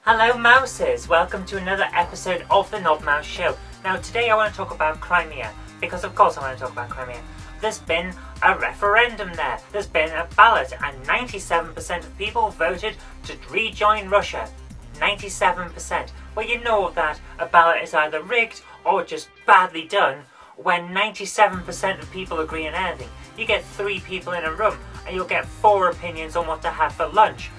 Hello Mouses, welcome to another episode of the Knob Mouse Show. Now today I want to talk about Crimea, because of course I want to talk about Crimea. There's been a referendum there, there's been a ballot, and 97% of people voted to rejoin Russia. 97%. Well, you know that a ballot is either rigged or just badly done when 97% of people agree on anything. You get 3 people in a room and you'll get 4 opinions on what to have for lunch.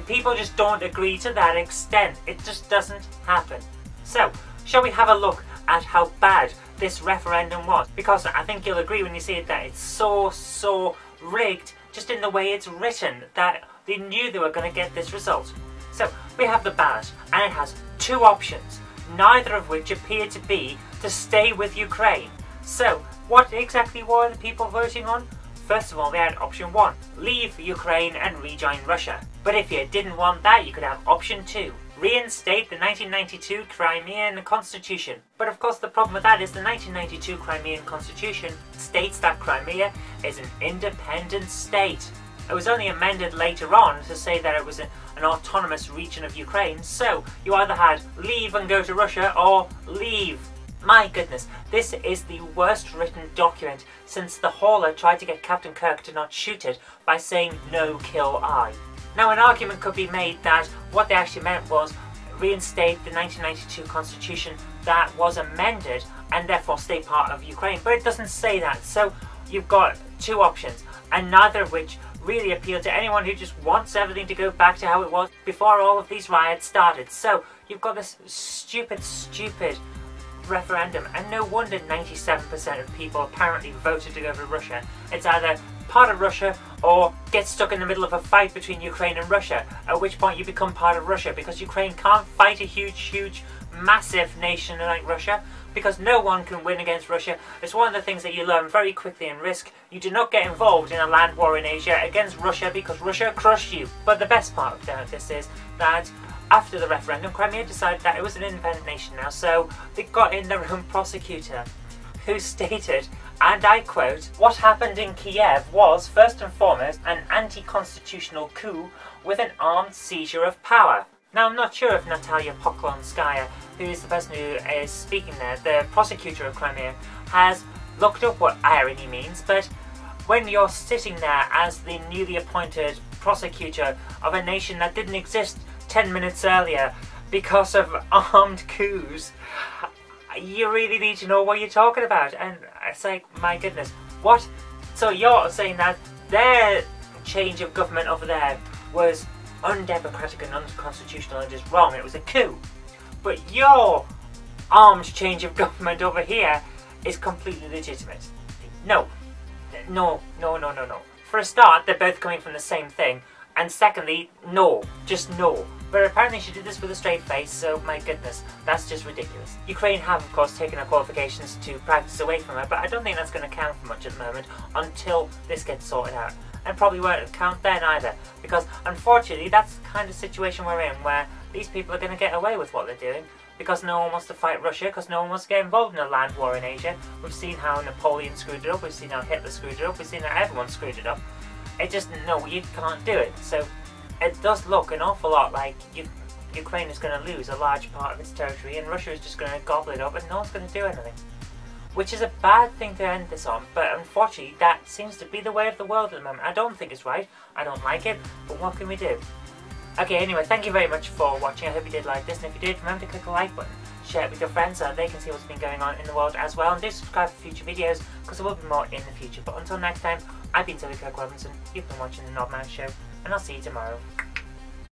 People just don't agree to that extent. It just doesn't happen. So, shall we have a look at how bad this referendum was? Because I think you'll agree when you see it that it's so rigged, just in the way it's written, that they knew they were going to get this result. So, we have the ballot, and it has 2 options, neither of which appear to be to stay with Ukraine. So, what exactly were the people voting on? First of all, they had option 1, leave Ukraine and rejoin Russia. But if you didn't want that, you could have option 2, reinstate the 1992 Crimean Constitution. But of course the problem with that is the 1992 Crimean Constitution states that Crimea is an independent state. It was only amended later on to say that it was an autonomous region of Ukraine, so you either had leave and go to Russia or leave. My goodness, this is the worst written document since the hauler tried to get Captain Kirk to not shoot it by saying no kill I. Now an argument could be made that what they actually meant was reinstate the 1992 constitution that was amended and therefore stay part of Ukraine, but it doesn't say that. So you've got 2 options, and neither of which really appeal to anyone who just wants everything to go back to how it was before all of these riots started. So you've got this stupid referendum, and no wonder 97% of people apparently voted to go to Russia. It's either part of Russia or get stuck in the middle of a fight between Ukraine and Russia, at which point you become part of Russia, because Ukraine can't fight a huge massive nation like Russia, because no one can win against Russia. It's one of the things that you learn very quickly in Risk. You do not get involved in a land war in Asia against Russia because Russia crushed you. But the best part of this is that after the referendum, Crimea decided that it was an independent nation now, so they got in their own prosecutor, who stated, and I quote, "What happened in Kiev was, first and foremost, an anti-constitutional coup with an armed seizure of power." Now, I'm not sure if Natalia Poklonskaya, who is the person who is speaking there, the prosecutor of Crimea, has looked up what irony means, but when you're sitting there as the newly appointed prosecutor of a nation that didn't exist 10 minutes earlier because of armed coups, you really need to know what you're talking about. And it's like, my goodness, what? So you're saying that their change of government over there was undemocratic and unconstitutional and just wrong, it was a coup. But your armed change of government over here is completely legitimate. No. For a start, they're both coming from the same thing. And secondly, no. Just no. But apparently she did this with a straight face, so my goodness, that's just ridiculous. Ukraine have, of course, taken her qualifications to practice away from her, but I don't think that's going to count for much at the moment until this gets sorted out. And probably won't count then either, because unfortunately that's the kind of situation we're in, where these people are going to get away with what they're doing, because no one wants to fight Russia, because no one wants to get involved in a land war in Asia. We've seen how Napoleon screwed it up, we've seen how Hitler screwed it up, we've seen how everyone screwed it up. It just, no, you can't do it. So it does look an awful lot like Ukraine is going to lose a large part of its territory and Russia is just going to gobble it up and no one's going to do anything. Which is a bad thing to end this on, but unfortunately that seems to be the way of the world at the moment. I don't think it's right, I don't like it, but what can we do? Okay, anyway, thank you very much for watching. I hope you did like this, and if you did, remember to click the like button, share it with your friends so they can see what's been going on in the world as well, and do subscribe for future videos because there will be more in the future. But until next time, I've been Kirk-Robinson, you've been watching the Knob Mouse Show, and I'll see you tomorrow.